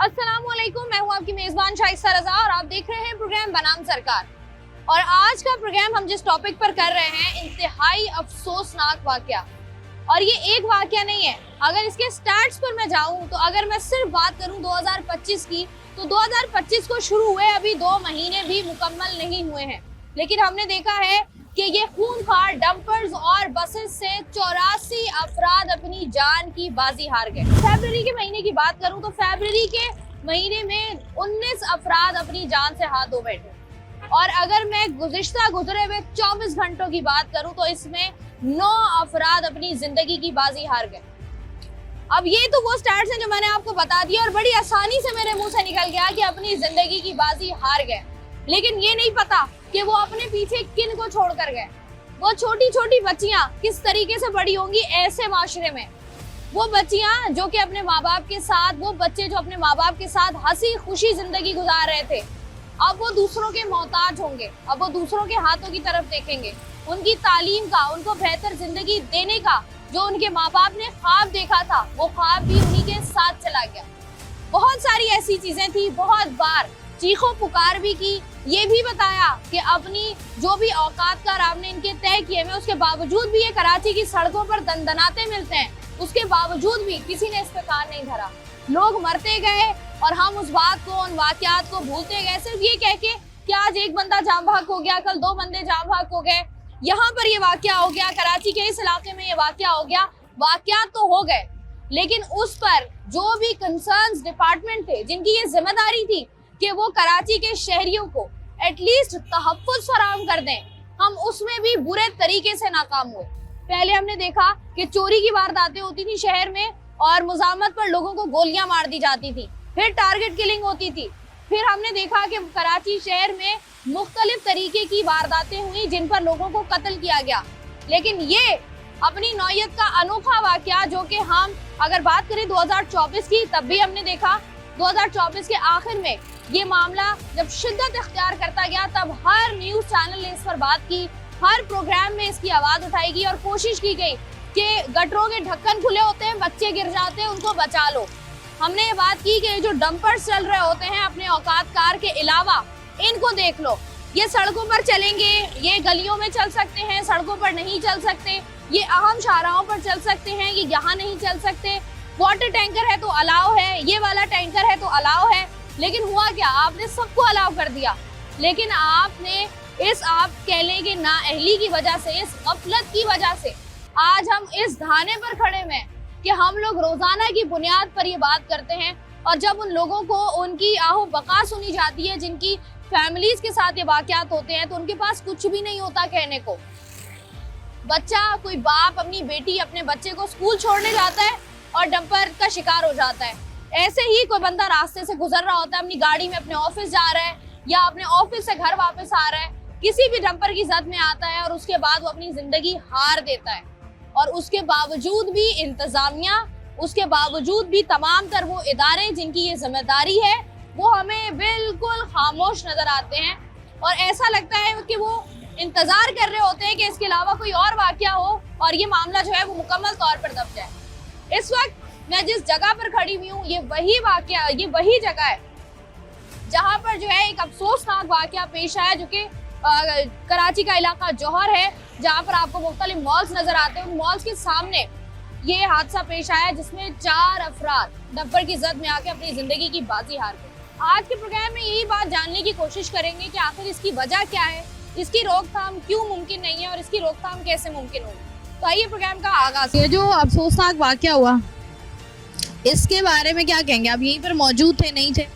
अस्सलामुअलैकुम, मैं हूं आपकी मेजबान शाइस्ता रजा और आप देख रहे हैं प्रोग्राम बनाम सरकार। और आज का प्रोग्राम हम जिस टॉपिक पर कर रहे हैं, इंतहाई अफसोसनाक वाकया। और ये एक वाकया नहीं है। अगर इसके स्टार्ट्स पर मैं जाऊं तो अगर मैं सिर्फ बात करूं 2025 की, तो 2025 को शुरू हुए अभी 2 महीने भी मुकम्मल नहीं हुए हैं, लेकिन हमने देखा है कि ये खूनखार डंपर्स और बसेस से 84 अफराद अपनी जान की बाजी हार गए। फरवरी के महीने की बात करूं तो फरवरी के महीने में 19 अफराद अपनी जान से हाथ धो बैठे। और अगर मैं गुजरे हुए 24 घंटों की बात करूं तो इसमें 9 अफराद अपनी जिंदगी की बाजी हार गए। अब ये तो वो स्टार्ट्स हैं जो मैंने आपको बता दिया और बड़ी आसानी से मेरे मुंह से निकल गया कि अपनी जिंदगी की बाजी हार गए, लेकिन ये नहीं पता कि वो अपने पीछे किन को छोड़कर गए। वो छोटी छोटी बच्चियां किस तरीके से बड़ी होंगी ऐसे माशरे में। वो बच्चियां जो कि अपने माँ बाप के साथ, वो बच्चे जो अपने माँ बाप के साथ हंसी खुशी जिंदगी गुजार रहे थे, अब वो दूसरों के मोहताज होंगे। अब वो दूसरों के हाथों की तरफ देखेंगे। उनकी तालीम का, उनको बेहतर जिंदगी देने का जो उनके माँ बाप ने ख्वाब देखा था, वो ख्वाब भी उन्हीं के साथ चला गया। बहुत सारी ऐसी चीजें थी, बहुत बार चीखों पुकार भी की, ये भी बताया कि अपनी जो भी औकात का राम ने इनके तय किए में, उसके बावजूद भी ये कराची की सड़कों पर दंदनाते मिलते हैं, उसके बावजूद भी किसी ने इस पे कान नहीं धरा। लोग मरते गए और हम उस बात को, उन वाकयात को भूलते गए, सिर्फ ये कह के कि आज एक बंदा जाम भाग हो गया, कल 2 बंदे जाम भाग हो गए, यहाँ पर ये वाकया हो गया, कराची के इस इलाके में ये वाकया हो गया। वाकयात तो हो गए, लेकिन उस पर जो भी कंसर्न्स डिपार्टमेंट थे, जिनकी ये जिम्मेदारी थी कि वो कराची के शहरियों को एटलीस्ट तहफ़्फ़ुज़ फराहम कर दें, हम उसमें भी बुरे तरीके से नाकाम हुए। पहले हमने देखा कि चोरी की वारदातें होती थी शहर में और मुज़ाहमत पर लोगों को गोलियां मार दी जाती थी, फिर टारगेट किलिंग होती थी। फिर हमने देखा कि कराची शहर में मुख्तलिफ तरीके की वारदातें हुई जिन पर लोगों को कत्ल किया गया। लेकिन ये अपनी नौयत का अनोखा वाकया, जो कि हम अगर बात करें 2024 की, तब भी हमने देखा 2024 के आखिर में ये मामला जब शिद्दत इख्तियार करता गया, तब हर न्यूज चैनल ने इस पर बात की, हर प्रोग्राम में इसकी आवाज उठाई गई और कोशिश की गई कि गटरों के ढक्कन खुले होते हैं, बच्चे गिर जाते हैं, उनको बचा लो। हमने ये बात की कि जो डंपर्स चल रहे होते हैं अपने औकात कार के अलावा, इनको देख लो। ये सड़कों पर चलेंगे, ये गलियों में चल सकते हैं, सड़कों पर नहीं चल सकते, ये अहम शाहराहों पर चल सकते हैं, ये यहाँ नहीं चल सकते। वाटर टैंकर है तो अलाउ है, ये वाला टैंकर है तो अलाउ है। लेकिन हुआ क्या, आपने सबको अलाउ कर दिया। लेकिन आपने आप कह लें कि नाअहली की वजह से, इस गफलत की वजह से आज हम इस धाने पर खड़े हैं कि हम लोग रोजाना की बुनियाद पर ये बात करते हैं, और जब उन लोगों को उनकी आहो बका सुनी जाती है, जिनकी फैमिलीज के साथ ये वाकयात होते हैं, तो उनके पास कुछ भी नहीं होता कहने को। बच्चा, कोई बाप अपनी बेटी, अपने बच्चे को स्कूल छोड़ने जाता है और डंपर का शिकार हो जाता है। ऐसे ही कोई बंदा रास्ते से गुजर रहा होता है, अपनी गाड़ी में अपने ऑफिस जा रहा है या अपने ऑफिस से घर वापस आ रहा है, किसी भी डंपर की जद में आता है और उसके बाद वो अपनी जिंदगी हार देता है। और उसके बावजूद भी इंतजामिया, उसके बावजूद भी तमाम तर वो इदारे जिनकी ये जिम्मेदारी है, वो हमें बिल्कुल खामोश नजर आते हैं। और ऐसा लगता है कि वो इंतजार कर रहे होते हैं कि इसके अलावा कोई और वाकया हो और ये मामला जो है वो मुकम्मल तौर पर दब जाए। इस वक्त मैं जिस जगह पर खड़ी हुई हूँ, ये वही जगह है जहाँ पर जो है एक अफसोसनाक वाकया पेश आया, जो कि कराची का इलाका जौहर है, जहाँ पर आपको मुख्तलिफ मॉल्स नजर आते हैं। उन मॉल्स के सामने ये हादसा पेश आया जिसमें 4 अफराद डंपर की जद में आके अपनी जिंदगी की बाजी हार गए। आज के प्रोग्राम में यही बात जानने की कोशिश करेंगे कि आखिर इसकी वजह क्या है, इसकी रोकथाम क्यों मुमकिन नहीं है और इसकी रोकथाम कैसे मुमकिन होगी। तो आइए प्रोग्राम का आगाज। ये जो अफसोसनाक वाकया हुआ, इसके बारे में क्या कहेंगे? आप यहीं पर मौजूद थे, नहीं थे?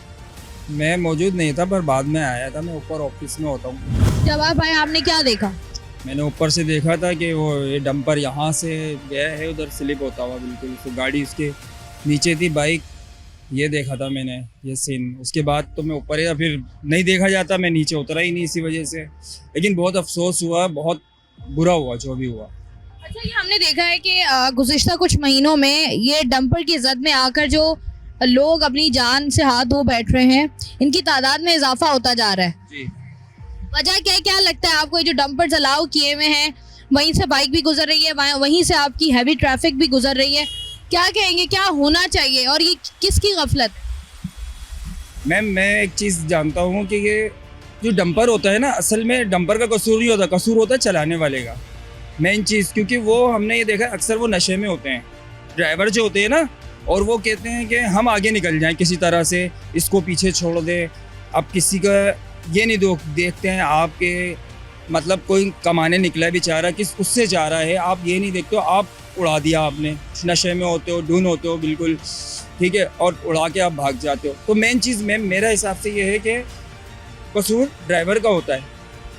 मैं मौजूद नहीं था, पर बाद में आया था। मैं ऊपर ऑफिस में होता हूँ। जब आप आए, आपने क्या देखा? मैंने ऊपर से देखा था कि वो ये डंपर यहाँ से गया है, उधर स्लिप होता हुआ बिल्कुल, तो गाड़ी उसके नीचे थी, बाइक। ये देखा था मैंने, ये सीन। उसके बाद तो मैं ऊपर, या फिर नहीं देखा जाता, मैं नीचे उतरा ही नहीं इसी वजह से। लेकिन बहुत अफसोस हुआ, बहुत बुरा हुआ जो भी हुआ। अच्छा, ये हमने देखा है कि गुज़िश्ता कुछ महीनों में ये डंपर की जद में आकर जो लोग अपनी जान से हाथ धो बैठ रहे हैं, इनकी तादाद में इजाफा होता जा रहा है जी। वजह क्या है? क्या लगता है आपको? ये जो डंपर अलाउ किए हुए हैं, वहीं से बाइक भी गुजर रही है, वहीं से आपकी हैवी ट्रैफिक भी गुजर रही है, क्या कहेंगे, क्या होना चाहिए और ये किसकी गफलत? मैम मैं एक चीज़ जानता हूँ कि ये जो डंपर होता है ना, असल में डंपर का कसूर नहीं होता, कसूर होता है चलाने वाले का, मेन चीज़। क्योंकि वो हमने ये देखा है, अक्सर वो नशे में होते हैं ड्राइवर जो होते हैं ना, और वो कहते हैं कि हम आगे निकल जाएं किसी तरह से, इसको पीछे छोड़ दें। अब किसी का ये नहीं देखते हैं आपके, मतलब कोई कमाने निकला है बेचारा, किस उससे जा रहा है, आप ये नहीं देखते हो, आप उड़ा दिया आपने, नशे में होते हो, ढूंढ होते हो बिल्कुल, ठीक है, और उड़ा के आप भाग जाते हो। तो मेन चीज़ मैम मेरा हिसाब से ये है कि कसूर ड्राइवर का होता है।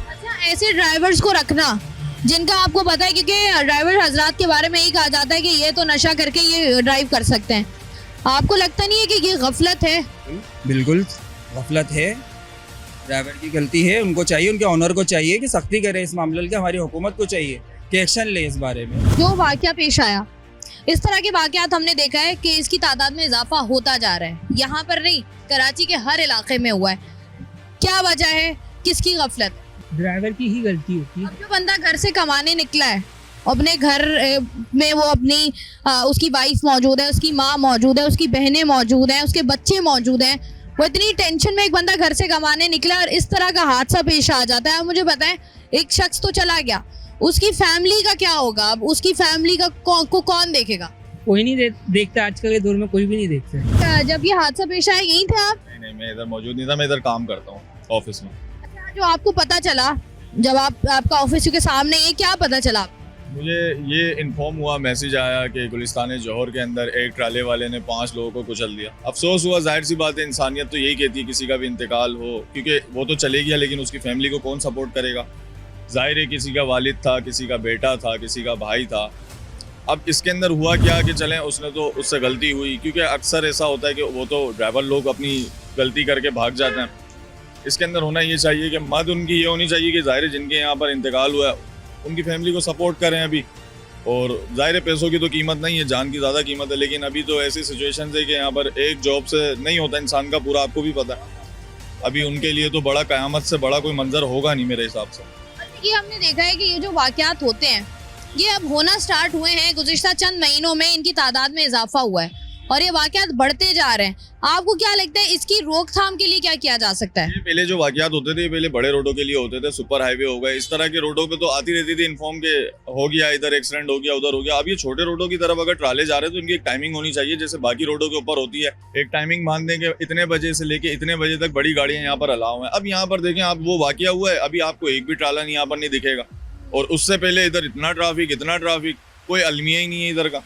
अच्छा, ऐसे ड्राइवर्स को रखना जिनका आपको पता है, क्योंकि ड्राइवर हजरात के बारे में यही कहा जाता है कि ये तो नशा करके ये ड्राइव कर सकते हैं, आपको लगता नहीं है कि ये गफलत है? बिल्कुल गफलत है, ड्राइवर की गलती है। उनको चाहिए, उनके ऑनर को चाहिए कि सख्ती करे इस मामले की, हमारी हुकूमत को चाहिए कि एक्शन ले इस बारे में। जो वाकया पेश आया, इस तरह के वाकयात हमने देखा है कि इसकी तादाद में इजाफा होता जा रहा है, यहाँ पर नहीं, कराची के हर इलाके में हुआ है। क्या वजह है, किसकी गफलत? ड्राइवर की ही गलती होती है। अब जो बंदा घर से कमाने निकला है, अपने घर में वो अपनी उसकी वाइफ मौजूद है, उसकी माँ मौजूद है, उसकी बहनें मौजूद हैं, उसके बच्चे मौजूद हैं, वो इतनी टेंशन में एक बंदा घर से कमाने निकला और इस तरह का हादसा पेश आ जाता है। अब मुझे बताएं, एक शख्स तो चला गया, उसकी फैमिली का क्या होगा? अब उसकी फैमिली का को कौन देखेगा? कोई नहीं देखता, आजकल के दौर में कोई भी नहीं देखता। जब ये हादसा पेश आया, यहीं थे आप? नहीं, मैं इधर मौजूद नहीं था, मैं इधर काम करता हूँ ऑफिस में। अच्छा, जो आपको पता चला जब आपका ऑफिस के सामने, ये क्या पता चला? मुझे ये इन्फॉर्म हुआ, मैसेज आया कि गुलिस्तान जौहर के अंदर एक ट्राले वाले ने 5 लोगों को कुचल दिया। अफसोस हुआ, जाहिर सी बात है, इंसानियत तो यही कहती है किसी का भी इंतकाल हो, क्योंकि वो तो चले गया, लेकिन उसकी फैमिली को कौन सपोर्ट करेगा? जाहिर है किसी का वालिद था, किसी का बेटा था, किसी का भाई था। अब इसके अंदर हुआ क्या कि चलें, उसने तो उससे गलती हुई, क्योंकि अक्सर ऐसा होता है कि वो तो ड्राइवर लोग अपनी गलती करके भाग जाते हैं। इसके अंदर होना ये चाहिए कि मद उनकी ये होनी चाहिए कि ज़ाहिर जिनके यहाँ पर इंतकाल हुआ है उनकी फैमिली को सपोर्ट करें अभी। और ज़ाहिर पैसों की तो कीमत नहीं है, जान की ज़्यादा कीमत है, लेकिन अभी तो ऐसी सिचुएशन है कि यहाँ पर एक जॉब से नहीं होता इंसान का पूरा, आपको भी पता है। अभी उनके लिए तो बड़ा क़यामत से बड़ा कोई मंजर होगा नहीं मेरे हिसाब से। ये हमने देखा है कि ये जो वाकयात होते हैं, ये अब होना स्टार्ट हुए हैं, गुज़िश्ता चंद महीनों में इनकी तादाद में इजाफा हुआ है और ये वाकयात बढ़ते जा रहे हैं। आपको क्या लगता है, इसकी रोकथाम के लिए क्या किया जा सकता है? पहले जो वाकयात होते थे, पहले बड़े रोडों के लिए होते थे, सुपर हाईवे हो गए, इस तरह के रोडों पे तो आती रहती थी इन्फॉर्म के हो गया, इधर एक्सीडेंट हो गया, उधर हो गया। अब ये छोटे रोडों की तरफ अगर ट्राले जा रहे हैं तो इनकी एक टाइमिंग होनी चाहिए, जैसे बाकी रोडों के ऊपर होती है। एक टाइमिंग बांध दें कि इतने बजे से लेके इतने बजे तक बड़ी गाड़ियां यहाँ पर अलाउ हैं। अब यहाँ पर देखें आप, वो वाकया हुआ है, अभी आपको एक भी ट्राला यहाँ पर नहीं दिखेगा, और उससे पहले इधर इतना ट्रैफिक, कोई अलमिया ही नहीं है इधर का।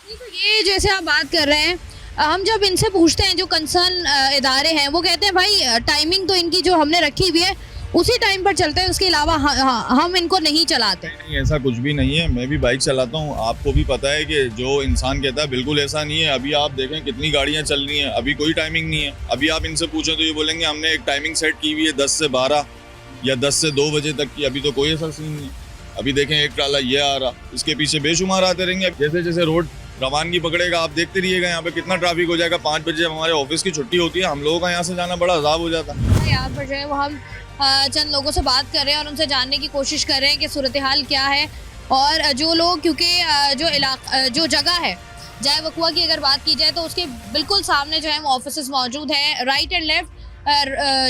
तो ये जैसे आप बात कर रहे हैं, हम जब इनसे पूछते हैं, जो कंसर्न इदारे हैं, वो कहते हैं भाई टाइमिंग तो इनकी जो हमने रखी हुई है उसी टाइम पर चलते हैं, उसके अलावा हम इनको नहीं चलाते। नहीं, ऐसा कुछ भी नहीं है, मैं भी बाइक चलाता हूँ, आपको भी पता है कि जो इंसान कहता है बिल्कुल ऐसा नहीं है। अभी आप देखें कितनी गाड़ियाँ चल रही हैं, अभी कोई टाइमिंग नहीं है। अभी आप इनसे पूछें तो ये बोलेंगे हमने एक टाइमिंग सेट की हुई है 10 से 12 या 10 से 2 बजे तक की। अभी तो कोई ऐसा सीन नहीं है। अभी देखें एक ट्राला ये आ रहा, इसके पीछे बेशुमार आते रहेंगे। जैसे जैसे रोड रवानगी पकड़ेगा आप देखते रहिएगा, यहाँ पे कितना ट्रैफिक हो जाएगा। 5 बजे जब हमारे ऑफिस की छुट्टी होती है, हम लोगों का यहाँ से जाना बड़ा अजाब हो जाता है। यहाँ पर जो है वो हम चंद लोगों से बात कर रहे हैं और उनसे जानने की कोशिश कर रहे हैं कि सूरत हाल क्या है। और जो लोग, क्योंकि जो जगह है जाए वकुआ की अगर बात की जाए तो उसके बिल्कुल सामने जो है वो ऑफिस मौजूद हैं, राइट एंड लेफ्ट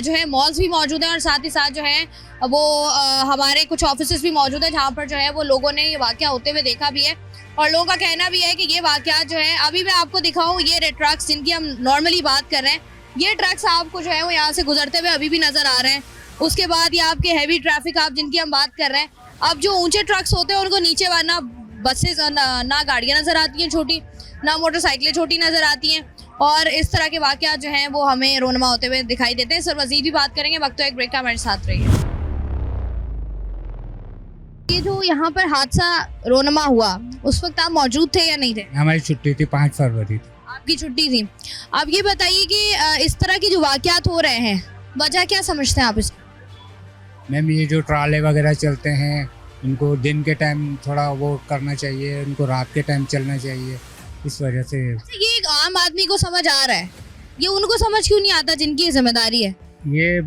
जो है मॉल्स भी मौजूद हैं, और साथ ही साथ जो है वो हमारे कुछ ऑफिस भी मौजूद है जहाँ पर जो है वो लोगों ने ये वाक़या होते हुए देखा भी है। और लोगों का कहना भी है कि ये वाक़यात जो है, अभी मैं आपको दिखाऊं, ये रेड ट्रक्स जिनकी हम नॉर्मली बात कर रहे हैं, ये ट्रक्स आपको जो है वो यहाँ से गुजरते हुए अभी भी नज़र आ रहे हैं। उसके बाद ये आपके हैवी ट्रैफिक आप जिनकी हम बात कर रहे हैं, अब जो ऊंचे ट्रक्स होते हैं उनको नीचे ना बसेस ना गाड़ियाँ नज़र आती हैं छोटी, ना मोटरसाइकिलें छोटी नज़र आती हैं, और इस तरह के वाक़यात जो हैं वो हमें रोनमा होते हुए दिखाई देते हैं। सर मज़ीद भी बात करेंगे, वक्त तो एक ब्रेक का, हमारे साथ रहिए। ये जो यहाँ पर हादसा रोनमा हुआ, उस वक्त आप मौजूद थे या नहीं थे? हमारी छुट्टी थी, 5 फरवरी थी। आपकी छुट्टी थी। आप ये बताइए कि इस तरह की जो वाक़यात हो रहे हैं, वजह क्या समझते हैं आप इसकी? मैम, ये जो ट्राले वगैरह चलते हैं, इनको दिन के टाइम थोड़ा वो करना चाहिए, इनको रात के टाइम चलना चाहिए, इस वजह से। ये एक आम आदमी को समझ आ रहा है, ये उनको समझ क्यों नहीं आता जिनकी जिम्मेदारी है? ये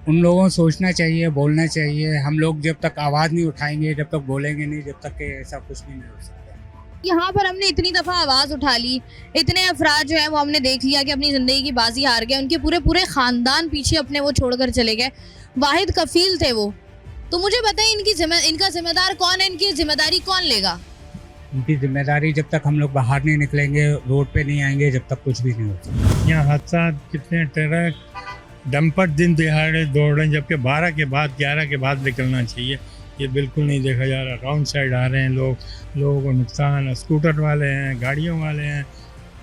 उन लोगों को सोचना चाहिए, बोलना चाहिए। हम लोग जब तक आवाज़ नहीं उठाएंगे, जब तक बोलेंगे नहीं, जब तक कि ऐसा कुछ भी नहीं हो सकता। यहाँ पर हमने इतनी दफा आवाज उठा ली, इतने अफराद जो है वो हमने देख लिया कि अपनी जिंदगी की बाजी हार गए, उनके पूरे पूरे खानदान पीछे अपने वो छोड़कर चले गए, वाहिद कफील थे वो। तो मुझे बताइए इनका जिम्मेदार कौन है, इनकी जिम्मेदारी कौन लेगा? उनकी जिम्मेदारी जब तक हम लोग बाहर नहीं निकलेंगे, रोड पे नहीं आएंगे, जब तक कुछ भी नहीं होता। यहाँ हादसा कितने ट्रक डंपर दिन दिहाड़े दौड़ रहे हैं, जबकि 12 के बाद 11 के बाद निकलना चाहिए। ये बिल्कुल नहीं देखा जा रहा। राउंड साइड आ रहे हैं लोगों को नुकसान, स्कूटर वाले हैं, गाड़ियों वाले हैं,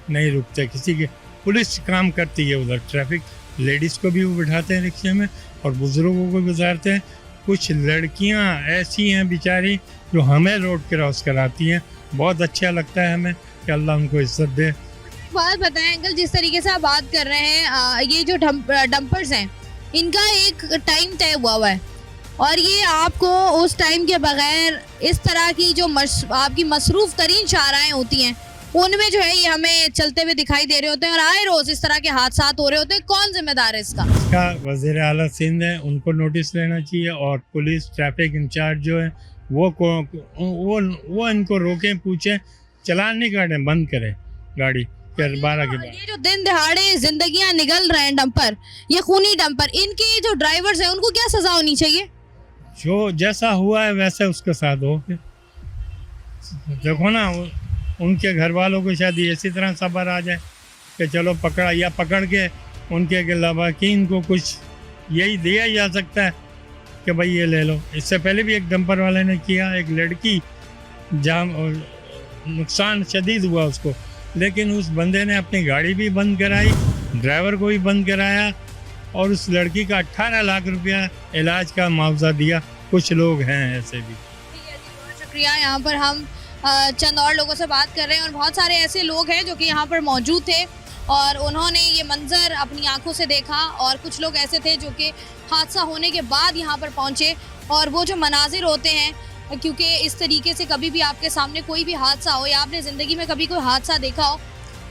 नहीं रुकते किसी के। पुलिस काम करती है उधर, ट्रैफिक लेडीज़ को भी वो बिठाते हैं रिक्शे में और बुज़ुर्गों को गुजारते हैं। कुछ लड़कियां ऐसी हैं बेचारी जो हमें रोड क्रॉस कराती हैं। बहुत अच्छा लगता है हमें कि अल्लाह उनको इज्जत दे। बात बताएं अंकल, जिस तरीके से आप बात कर रहे हैं, ये जो डंपर्स हैं इनका एक टाइम तय हुआ है और ये आपको उस टाइम के बगैर इस तरह की जो आपकी मसरूफ तरीन शाहराएं होती हैं उनमें जो है ये हमें चलते हुए दिखाई दे रहे होते हैं और आए रोज इस तरह के हादसा हो रहे होते हैं। कौन जिम्मेदार है इसका? वज़ीर आला सिंध है, उनको नोटिस लेना चाहिए और पुलिस ट्रैफिक इंचार्ज जो है वो इनको रोकें, पूछें, चलान नहीं काटें, बंद करें गाड़ी 12 के बाद। ये जो दिन दिहाड़े जिंदगियां निगल रहे हैं डंपर, ये खूनी डंपर, इनके जो ड्राइवर्स हैं उनको क्या सजा होनी चाहिए? जो जैसा हुआ है वैसे उसके साथ हो। देखो ना, उनके घर वालों को शायद इसी तरह सब्र आ जाए कि चलो पकड़ के उनके अलावा कि इनको कुछ यही दिया जा सकता है कि भाई ये ले लो। इससे पहले भी एक डंपर वाले ने किया, एक लड़की जाम और नुकसान शदीद हुआ उसको, लेकिन उस बंदे ने अपनी गाड़ी भी बंद कराई, ड्राइवर को भी बंद कराया और उस लड़की का 18 लाख रुपया इलाज का मुआवजा दिया। कुछ लोग हैं ऐसे भी। बहुत शुक्रिया। यहाँ पर हम चंद और लोगों से बात कर रहे हैं और बहुत सारे ऐसे लोग हैं जो कि यहाँ पर मौजूद थे और उन्होंने ये मंजर अपनी आंखों से देखा और कुछ लोग ऐसे थे जो कि हादसा होने के बाद यहाँ पर पहुँचे और वो जो मनाजिर होते हैं, क्योंकि इस तरीके से कभी भी आपके सामने कोई भी हादसा हो या आपने ज़िंदगी में कभी कोई हादसा देखा हो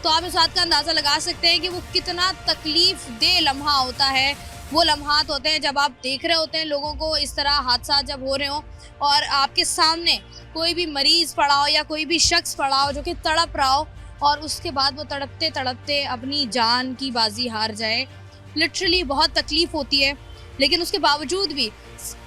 तो आप इस बात का अंदाज़ा लगा सकते हैं कि वो कितना तकलीफ दे लम्हा होता है। वो लम्हात होते हैं जब आप देख रहे होते हैं लोगों को इस तरह हादसा जब हो रहे हो और आपके सामने कोई भी मरीज़ पड़ा हो या कोई भी शख्स पड़ा हो जो कि तड़प रहा हो और उसके बाद वो तड़पते तड़पते अपनी जान की बाजी हार जाए। लिटरली बहुत तकलीफ़ होती है, लेकिन उसके बावजूद भी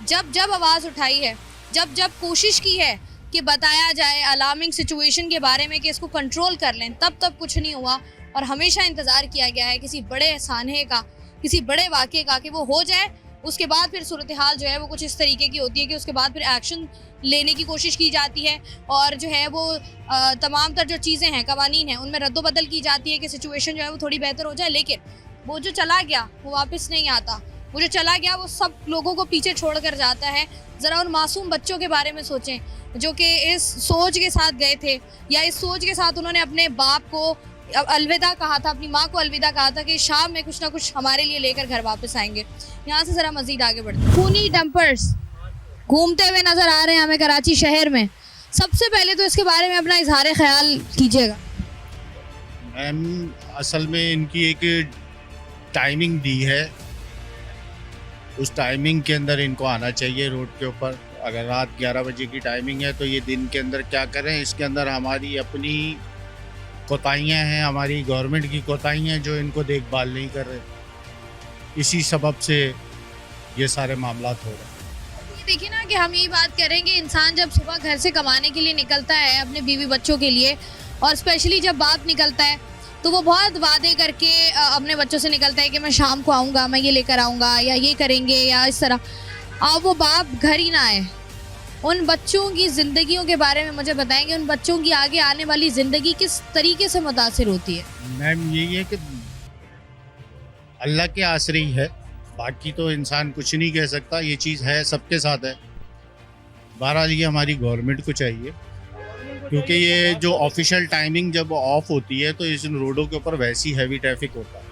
जब आवाज़ उठाई है, जब कोशिश की है कि बताया जाए अलार्मिंग सिचुएशन के बारे में कि इसको कंट्रोल कर लें, तब कुछ नहीं हुआ और हमेशा इंतज़ार किया गया है किसी बड़े सानहे का, किसी बड़े वाक़े का कि वो हो जाए। उसके बाद फिर सूरत हाल जो है वो कुछ इस तरीके की होती है कि उसके बाद फिर एक्शन लेने की कोशिश की जाती है और जो है वो तमाम तर जो चीज़ें हैं, कवानीन हैं, उनमें रद्दोबदल की जाती है कि सिचुएशन जो है वो थोड़ी बेहतर हो जाए। लेकिन वो जो चला गया वो वापस नहीं आता, वो जो चला गया वो सब लोगों को पीछे छोड़ कर जाता है। ज़रा उन मासूम बच्चों के बारे में सोचें जो कि इस सोच के साथ गए थे या इस सोच के साथ उन्होंने अपने बाप को अलविदा कहा था, अपनी माँ को अलविदा कहा था कि शाम में कुछ ना कुछ हमारे लिए लेकर घर वापस आएंगे। यहाँ से ज़रा मज़ीद आगे बढ़ते हैं। खूनी डंपर्स घूमते हुए नज़र आ रहे हैं हमें कराची शहर में। सबसे पहले तो इसके बारे में अपना इजहार ख्याल कीजिएगा। मैम, असल में इनकी एक टाइमिंग दी है, उस टाइमिंग के अंदर इनको आना चाहिए रोड के ऊपर। अगर रात 11 बजे की टाइमिंग है तो ये दिन के अंदर क्या करें। इसके अंदर हमारी अपनी कोताहियाँ हैं, हमारी गवर्नमेंट की कोताहियाँ जो इनको देखभाल नहीं कर रहे, इसी सबब से ये सारे मामलात हो रहे हैं। देखिए ना कि हम यही बात करें कि इंसान जब सुबह घर से कमाने के लिए निकलता है अपने बीवी बच्चों के लिए और स्पेशली जब बाप निकलता है तो वो बहुत वादे करके अपने बच्चों से निकलता है कि मैं शाम को आऊँगा, मैं ये लेकर आऊँगा या ये करेंगे या इस तरह। अब वो बाप घर ही ना आए। उन बच्चों की ज़िंदगियों के बारे में मुझे बताएंगे, उन बच्चों की आगे आने वाली ज़िंदगी किस तरीके से मुतासिर होती है? मैम, यही है कि अल्लाह के आसरे ही है, बाकी तो इंसान कुछ नहीं कह सकता। ये चीज़ है, सबके साथ है। बहरहाल ये हमारी गवर्नमेंट को चाहिए, क्योंकि ये जो ऑफिशियल टाइमिंग जब ऑफ होती है तो इस रोडों के ऊपर वैसी हैवी ट्रैफिक होता है।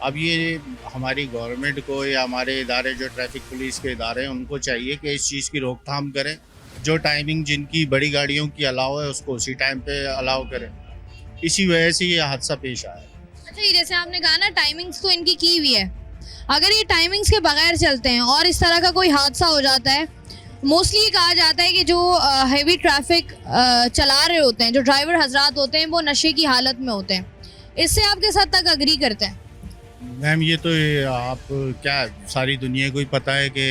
अब ये हमारी गवर्नमेंट को या हमारे इदारे जो ट्रैफिक पुलिस के इदारे हैं उनको चाहिए कि इस चीज़ की रोकथाम करें। जो टाइमिंग जिनकी बड़ी गाड़ियों की अलाउ है उसको उसी टाइम पे अलाउ करें। इसी वजह से ये हादसा पेश आया। अच्छा, ये जैसे आपने कहा ना टाइमिंग्स तो इनकी की हुई है, अगर ये टाइमिंग्स के बगैर चलते हैं और इस तरह का कोई हादसा हो जाता है, मोस्टली ये कहा जाता है कि जो हेवी ट्रैफिक चला रहे होते हैं, जो ड्राइवर हजरात होते हैं, वो नशे की हालत में होते हैं। इससे आप किस हद तक अग्री करते हैं? मैम ये तो आप क्या सारी दुनिया को ही पता है कि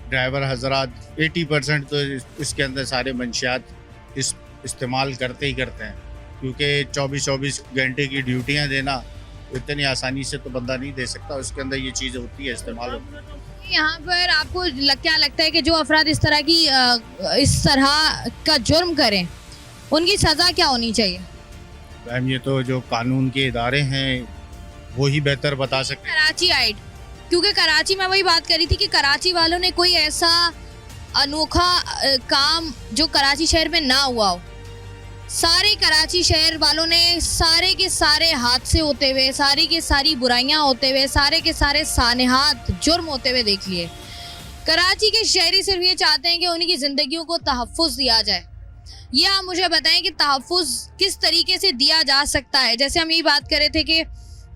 ड्राइवर हजरात 80% तो इसके अंदर सारे मंशियात इस्तेमाल करते ही करते हैं, क्योंकि 24-24 घंटे की ड्यूटियां देना इतनी आसानी से तो बंदा नहीं दे सकता, उसके अंदर ये चीज़ होती है, इस्तेमाल होती है। यहाँ पर आपको क्या लगता है कि जो अफराद इस तरह का जुर्म करें, उनकी सज़ा क्या होनी चाहिए? मैम ये तो जो कानून के इदारे हैं वो ही बेहतर बता सकते हैं। कराची आइड, क्योंकि कराची में वही बात करी थी कि कराची वालों ने कोई ऐसा अनोखा काम जो कराची शहर में ना हुआ हो, सारे कराची शहर वालों ने सारे के सारे हादसे होते हुए, सारी के सारी बुराइयां होते हुए, सारे के सारे सानेहात जुर्म होते हुए देख लिए। कराची के शहरी सिर्फ ये चाहते हैं कि उनकी ज़िंदगियों को तहफ़्फ़ुज़ दिया जाए। ये आप मुझे बताएं कि तहफ़्फ़ुज़ किस तरीके से दिया जा सकता है? जैसे हम ये बात कर रहे थे कि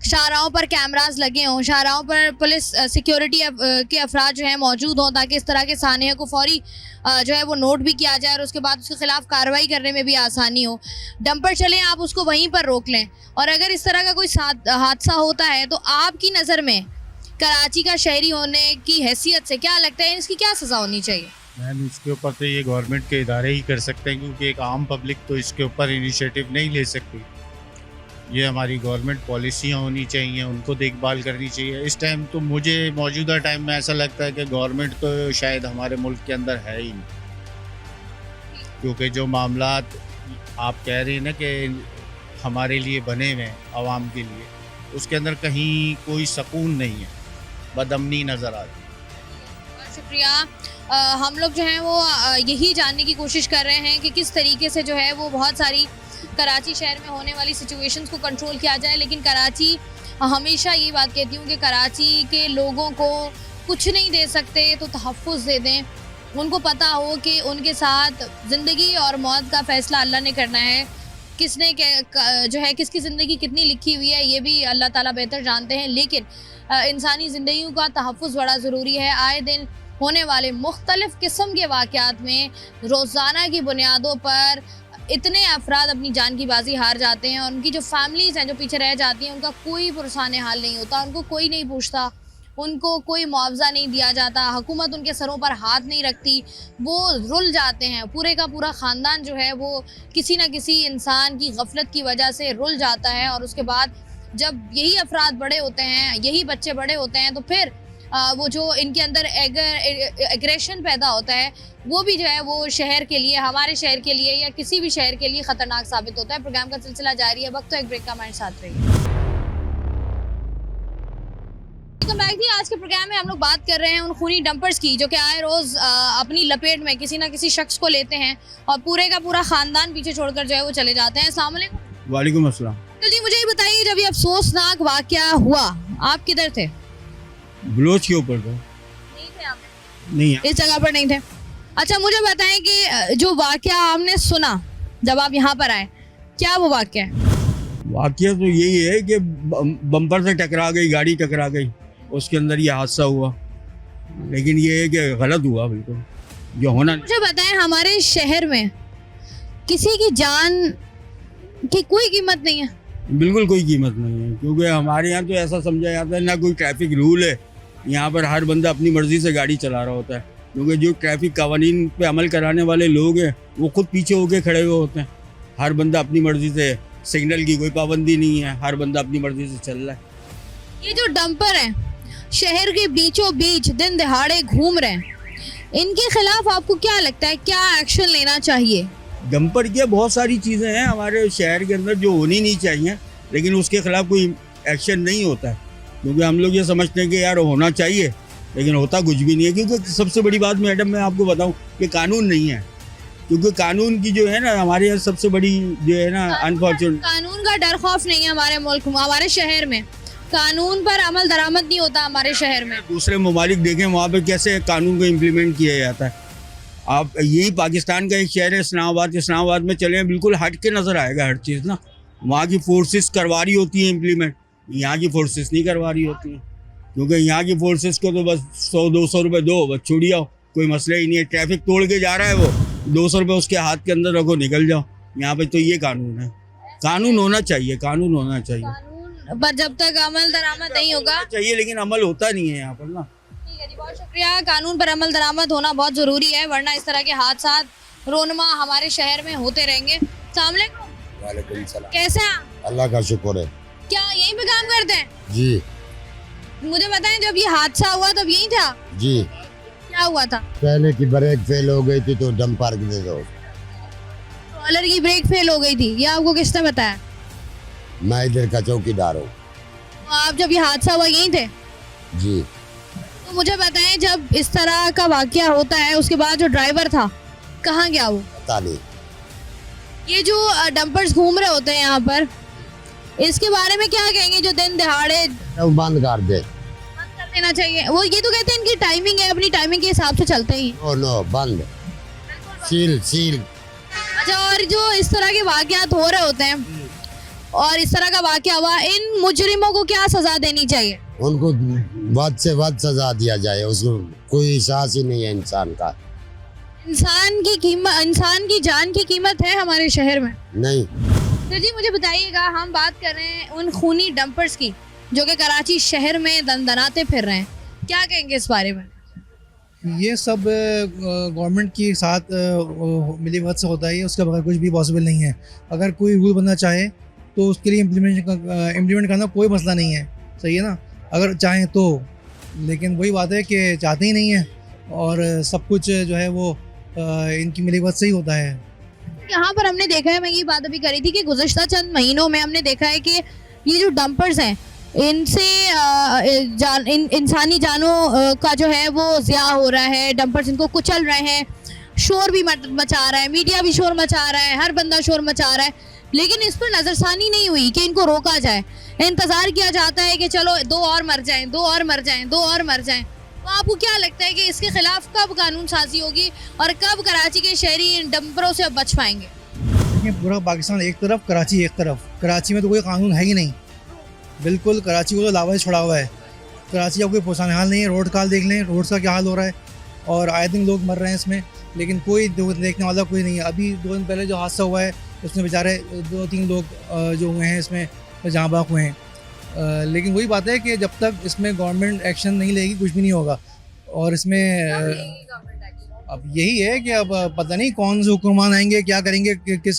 शाहराहों पर कैमरास लगे हों, शाहराहों पर पुलिस सिक्योरिटी के अफराद जो हैं मौजूद हों, ताकि इस तरह के सानेह को फौरी जो है वो नोट भी किया जाए और उसके बाद उसके खिलाफ कार्रवाई करने में भी आसानी हो। डंपर चलें, आप उसको वहीं पर रोक लें, और अगर इस तरह का कोई हादसा होता है तो आपकी नज़र में कराची का शहरी होने की हैसियत से क्या लगता है, इसकी क्या सज़ा होनी चाहिए? मैम इसके ऊपर तो ये गवर्नमेंट के इदारे ही कर सकते हैं, क्योंकि एक आम पब्लिक तो इसके ऊपर इनिशिएटिव नहीं ले सकती। ये हमारी गवर्नमेंट पॉलिसियाँ होनी चाहिए, उनको देखभाल करनी चाहिए। इस टाइम तो मुझे मौजूदा टाइम में ऐसा लगता है कि गवर्नमेंट तो शायद हमारे मुल्क के अंदर है ही नहीं, क्योंकि जो मामलात आप कह रही हैं ना कि हमारे लिए बने हुए हैं आवाम के लिए, उसके अंदर कहीं कोई सुकून नहीं है, बदअमनी नज़र आती है। बहुत शुक्रिया। हम लोग जो हैं वो यही जानने की कोशिश कर रहे हैं कि किस तरीके से जो है वो बहुत सारी कराची शहर में होने वाली सिचुएशंस को कंट्रोल किया जाए। लेकिन कराची, हमेशा ये बात कहती हूँ कि कराची के लोगों को कुछ नहीं दे सकते तो तहफ़्फ़ुज़ दे दें। उनको पता हो कि उनके साथ ज़िंदगी और मौत का फ़ैसला अल्लाह ने करना है। किसने जो है किसकी ज़िंदगी कितनी लिखी हुई है ये भी अल्लाह ताला बेहतर जानते हैं, लेकिन इंसानी ज़िंदगियों का तहफ़्फ़ुज़ बड़ा ज़रूरी है। आए दिन होने वाले मुख्तलिफ़ किस्म के वाक़यात में रोज़ाना की बुनियादों पर इतने अफराद अपनी जान की बाजी हार जाते हैं, और उनकी जो फैमिलीज़ हैं जो पीछे रह जाती हैं, उनका कोई पुरसाने हाल नहीं होता, उनको कोई नहीं पूछता, उनको कोई मुआवजा नहीं दिया जाता, हुकूमत उनके सरों पर हाथ नहीं रखती, वो रुल जाते हैं। पूरे का पूरा ख़ानदान जो है वो किसी न किसी इंसान की गफलत की वजह से रुल जाता है, और उसके बाद जब यही अफराद बड़े होते हैं, यही बच्चे बड़े होते हैं, तो फिर वो जो इनके अंदर एग्रेशन पैदा होता है, वो भी जो है वो शहर के लिए, हमारे शहर के लिए या किसी भी शहर के लिए ख़तरनाक साबित होता है। प्रोग्राम का सिलसिला जारी है, वक्त तो एक ब्रेक का, हमारे साथ रहिए। वेलकम बैक थी। आज के प्रोग्राम में हम लोग बात कर रहे हैं उन खूनी डंपर्स की जो कि आए रोज़ अपनी लपेट में किसी ना किसी शख्स को लेते हैं और पूरे का पूरा ख़ानदान पीछे छोड़कर जो है वो चले जाते हैं। अस्सलाम वालेकुम। वालेकुम अस्सलाम। तो जी मुझे ये बताइए, जब ये अफसोसनाक वाक़या हुआ, आप किधर थे? बलोच के ऊपर था। नहीं थे आप? नहीं, इस जगह पर नहीं थे। अच्छा मुझे बताएं कि जो वाक़या आपने सुना जब आप यहाँ पर आए, क्या वो वाक़या है? वाक़या तो यही है कि बम्पर से टकरा गई, गाड़ी टकरा गई, उसके अंदर ये हादसा हुआ। लेकिन ये है कि गलत हुआ, बिल्कुल जो होना। मुझे बताएं, हमारे शहर में किसी की जान की कोई कीमत नहीं है? बिल्कुल कोई कीमत नहीं है, क्योंकि हमारे यहाँ तो ऐसा समझा जाता है ना कोई ट्रैफिक रूल है। यहाँ पर हर बंदा अपनी मर्जी से गाड़ी चला रहा होता है, क्योंकि जो ट्रैफिक कवानीन पे अमल कराने वाले लोग हैं वो खुद पीछे होके खड़े हुए होते हैं। हर बंदा अपनी मर्जी से, सिग्नल की कोई पाबंदी नहीं है, हर बंदा अपनी मर्जी से चल रहा है। ये जो डंपर हैं शहर के बीचों बीच दिन दहाड़े घूम रहे हैं, इनके खिलाफ आपको क्या लगता है, क्या एक्शन लेना चाहिए? डंपर की बहुत सारी चीज़ें हैं हमारे शहर के अंदर जो होनी नहीं चाहिए, लेकिन उसके खिलाफ कोई एक्शन नहीं होता है, क्योंकि हम लोग ये समझते हैं कि यार होना चाहिए, लेकिन होता कुछ भी नहीं है। क्योंकि सबसे बड़ी बात मैडम मैं आपको बताऊं कि कानून नहीं है, क्योंकि कानून की जो है ना हमारे यहाँ सबसे बड़ी जो है ना अनफॉर्चुनेट, कानून का डर खौफ नहीं है हमारे मुल्क में, हमारे शहर में कानून पर अमल दरामद नहीं होता हमारे शहर में। दूसरे ममालिक देखें वहाँ पे कैसे कानून को इम्प्लीमेंट किया जाता है। आप यही पाकिस्तान का एक शहर है इस्लामाबाद, इस्लामाबाद में चले बिल्कुल हट के नज़र आएगा हर चीज़ ना। वहाँ की फोर्सेस करवा रही होती है इम्प्लीमेंट, यहाँ की फोर्सेस नहीं करवा रही होती हैं, क्योंकि यहाँ की फोर्सेस को तो बस 100-200 रुपये दो, बस छुड़ी आओ, कोई मसला ही नहीं है। ट्रैफिक तोड़ के जा रहा है वो, 200 रुपये उसके हाथ के अंदर रखो, निकल जाओ। यहाँ पे तो ये कानून है, कानून होना चाहिए, कानून होना चाहिए। कानून पर जब तक अमल दरामद नहीं होगा चाहिए, लेकिन अमल होता नहीं है यहाँ पर ना। ठीक है जी, बहुत शुक्रिया। कानून पर अमल दरामद होना बहुत जरूरी है, वरना इस तरह के हादसा रोनमा हमारे शहर में होते रहेंगे। अस्सलाम वालेकुम। वालेकुम सलाम। कैसे हैं आप? अल्लाह का शुक्र है। क्या यहीं पे काम करते हैं? जी मुझे बताएं, जब ये हादसा हुआ तब यहीं था? जी, क्या हुआ था? पहले की ब्रेक फेल हो गई थी तो डंपर दे दो। ट्रॉलर की ब्रेक फेल हो गई थी, ये आपको किसने बताया? मैं इधर का चौकीदार हूँ। तो आप जब ये हादसा हुआ यहीं थे? जी, तो मुझे बताएं, जब इस तरह का वाकया होता है उसके बाद जो ड्राइवर था कहाँ गया वो? पता नहीं। ये जो डंपर्स घूम रहे होते हैं यहाँ पर, इसके बारे में क्या कहेंगे? जो दिन दिहाड़े तो बंद कर दे। बंद कर देना चाहिए। वो ये तो कहते हैं इनकी टाइमिंग है, अपनी टाइमिंग के हिसाब से चलते ही। नो नो, बंद। Seal seal. अच्छा, और जो इस तरह के वाकयात हो रहे होते हैं और इस तरह का वाकया हुआ, इन मुजरिमों को क्या सजा देनी चाहिए? उनको वध से वध सजा दिया जाए। उसको कोई एहसास ही नहीं है इंसान का। इंसान की कीमत, इंसान की जान की कीमत है हमारे शहर में? नहीं। तो जी मुझे बताइएगा, हम बात कर रहे हैं उन खूनी डंपर्स की जो कि कराची शहर में दनदनाते फिर रहे हैं, क्या कहेंगे इस बारे में? ये सब गवर्नमेंट के साथ मिली भगत से होता है, उसके बगैर कुछ भी पॉसिबल नहीं है। अगर कोई रूल बनना चाहे तो उसके लिए इम्प्लीमेंट करना कोई मसला नहीं है, सही है ना, अगर चाहें तो। लेकिन वही बात है कि चाहते ही नहीं है, और सब कुछ जो है वो इनकी मिली भगत से ही होता है। यहाँ पर हमने देखा है, मैं ये बात अभी करी थी कि गुज़श्ता चंद महीनों में हमने देखा है कि ये जो डंपर्स हैं इनसे इंसानी जानों का जो है वो ज़िया हो रहा है। डंपर्स इनको कुचल रहे हैं, शोर भी मचा रहा है, मीडिया भी शोर मचा रहा है, हर बंदा शोर मचा रहा है, लेकिन इस पर नज़रसानी नहीं हुई कि इनको रोका जाए। इंतज़ार किया जाता है कि चलो 2 और मर जाएं, 2 और मर जाएं, 2 और मर जाएं। तो आपको क्या लगता है कि इसके खिलाफ कब कानून साजी होगी और कब कराची के शहरी इन डंपरों से बच पाएंगे? देखिए, पूरा पाकिस्तान एक तरफ, कराची एक तरफ। कराची में तो कोई कानून है ही नहीं, बिल्कुल। कराची को तो लावा छोड़ा हुआ है। कराची का कोई पोसान हाल नहीं है। रोड का हाल देख लें, रोड का क्या हाल हो रहा है, और आए दिन लोग मर रहे हैं इसमें, लेकिन कोई देखने वाला कोई नहीं है। अभी 2 दिन पहले जो हादसा हुआ है उसमें बेचारे 2-3 लोग जो हुए हैं इसमें जहाँ बाक हुए हैं। लेकिन वही बात है कि जब तक इसमें गवर्नमेंट एक्शन नहीं लेगी कुछ भी नहीं होगा। और इसमें अब यही है कि अब पता नहीं कौन से हुक्मरान आएंगे, क्या करेंगे,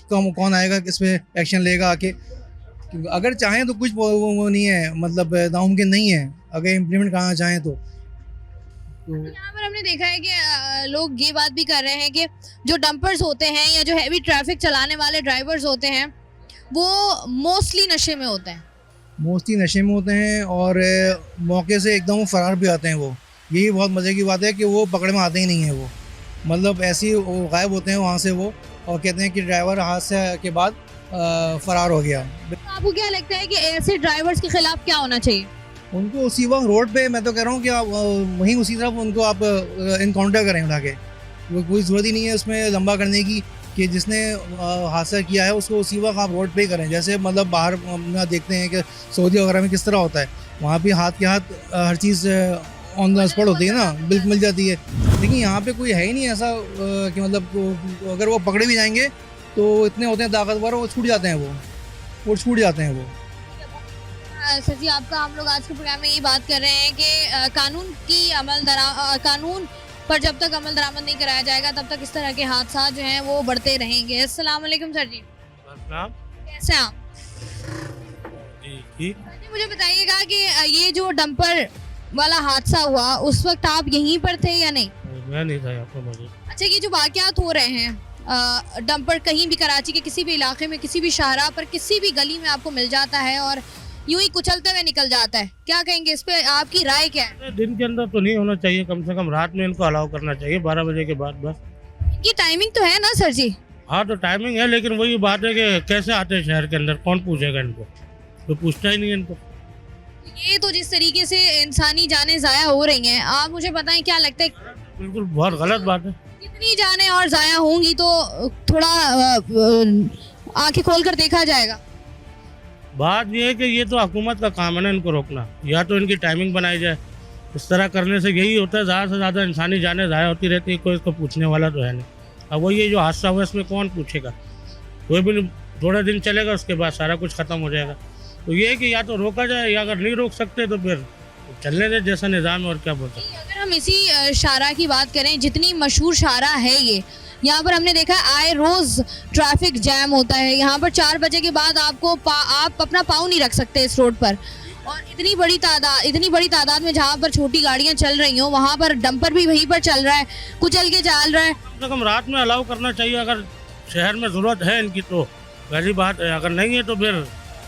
कौन आएगा, किस पे एक्शन लेगा आके। अगर चाहें तो कुछ वो नहीं है, मतलब नामुमकिन नहीं है अगर इम्प्लीमेंट करना चाहें तो। यहाँ पर हमने देखा है कि लोग ये बात भी कर रहे हैं कि जो डंपर्स होते हैं या जो हैवी ट्रैफिक चलाने वाले ड्राइवर्स होते हैं वो मोस्टली नशे में होते हैं। मोस्टली नशे में होते हैं और मौके से एकदम वो फरार भी आते हैं। वो यही बहुत मज़े की बात है कि वो पकड़ में आते ही नहीं है। वो मतलब ऐसे ही गायब होते हैं वहाँ से वो, और कहते हैं कि ड्राइवर हादसे के बाद फरार हो गया। तो आपको क्या लगता है कि ऐसे ड्राइवर्स के खिलाफ क्या होना चाहिए? उनको उसी वक्त रोड पे, मैं तो कह रहा हूँ कि आप वहीं उसी तरफ उनको आप इनकाउंटर करें उठा के। वो कोई ज़रूरत ही नहीं है उसमें लंबा करने की, कि जिसने हादसा किया है उसको उसी वक्त आप रोड पे ही करें। जैसे मतलब बाहर हम देखते हैं कि सऊदी वगैरह में किस तरह होता है, वहाँ पे हाथ के हाथ हर चीज़ ऑन द स्पॉट होती है ना, बिल्कुल मिल जाती है। लेकिन यहाँ पे कोई है ही नहीं ऐसा कि मतलब अगर वो पकड़े भी जाएंगे तो इतने होते हैं ताकतवर, वो छूट जाते हैं, वो छूट जाते हैं वो। सर जी, आपका हम लोग आज के प्रोग्राम में ये बात कर रहे हैं कि कानून पर जब तक अमल दरामद नहीं कराया जाएगा तब तक इस तरह के हादसा जो हैं वो बढ़ते रहेंगे। अस्सलाम वालेकुम सर जी। कैसे हैं आप? जी, सर जी, मुझे बताइएगा कि ये जो डंपर वाला हादसा हुआ उस वक्त आप यहीं पर थे या नहीं? मैं नहीं था यहाँ पर मौजूद। अच्छा, ये जो वाकयात हो रहे हैं, डंपर कहीं भी कराची के किसी भी इलाके में, किसी भी शाहराह पर, किसी भी गली में आपको मिल जाता है और यूं ही कुचलते हुए निकल जाता है, क्या कहेंगे इस पे? आपकी राय क्या है? दिन के अंदर तो नहीं होना चाहिए, कम से कम रात में इनको अलाउ करना चाहिए 12 बजे के बाद बस। इनकी टाइमिंग तो है ना सर जी? हाँ, तो टाइमिंग है, लेकिन वही बात है कि कैसे आते हैं शहर के अंदर, कौन पूछेगा इनको? तो पूछता ही नहीं इनको। ये तो जिस तरीके से इंसानी जानें ज़ाया हो रही हैं, आप मुझे बताएं क्या लगता है बिल्कुल बहुत गलत बात है। कितनी जानें और ज़ाया होंगी तो थोड़ा आंखें खोल कर देखा जाएगा। बात ये है कि ये तो हुकूमत का काम है ना इनको रोकना, या तो इनकी टाइमिंग बनाई जाए इस तरह करने से यही होता है, ज़्यादा से ज़्यादा इंसानी जानें ज़ाया होती रहती है, कोई इसको पूछने वाला तो है नहीं। अब वही ये जो हादसा हुआ इसमें कौन पूछेगा, कोई भी नहीं, थोड़े दिन चलेगा उसके बाद सारा कुछ ख़त्म हो जाएगा। तो ये है कि या तो रोका जाए या अगर नहीं रोक सकते तो फिर चलने दे जैसा निज़ाम है, और क्या बोलते हैं। अगर हम इसी शाहरा की बात करें, जितनी मशहूर शाहरा है ये, यहाँ पर हमने देखा आए रोज ट्रैफिक जैम होता है। यहाँ पर 4 बजे के बाद आप अपना पाँव नहीं रख सकते इस रोड पर, और इतनी बड़ी तादाद में जहाँ पर छोटी गाड़ियाँ चल रही हो वहाँ पर डंपर भी वहीं पर चल रहा है, कुचल के चल रहा है। कम से कम रात में अलाउ करना चाहिए, अगर शहर में ज़रूरत है इनकी तो वैसी बात है, अगर नहीं है तो फिर